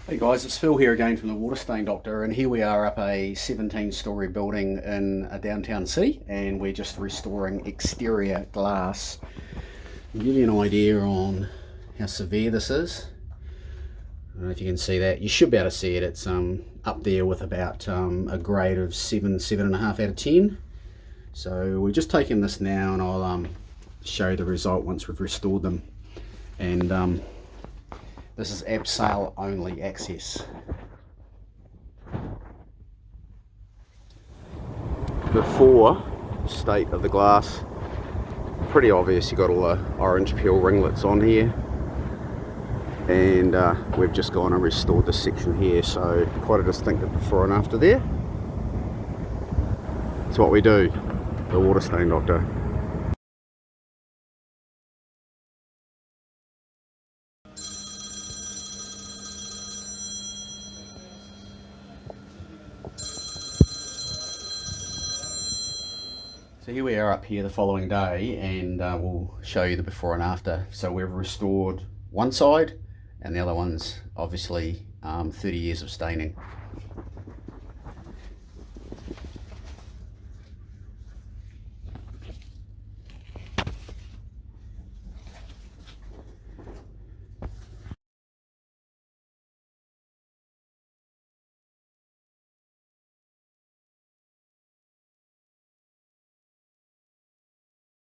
Hey guys, it's Phil here again from the Water Stain Doctor, and here we are up a 17-story building in a downtown city, and we're just restoring exterior glass. I'll give you an idea on how severe this is. I don't know if you can see that. You should be able to see it. It's up there with about a grade of 7.5 out of 10. So we're just taking this now, and I'll show you the result once we've restored them. And this is abseil only access. Before state of the glass, pretty obvious. You got all the orange peel ringlets on here, and we've just gone and restored this section here, so quite a distinctive before and after there. It's what we do, the Water Stain Doctor. So here we are up here the following day, and we'll show you the before and after. So we've restored one side, and the other one's obviously 30 years of staining.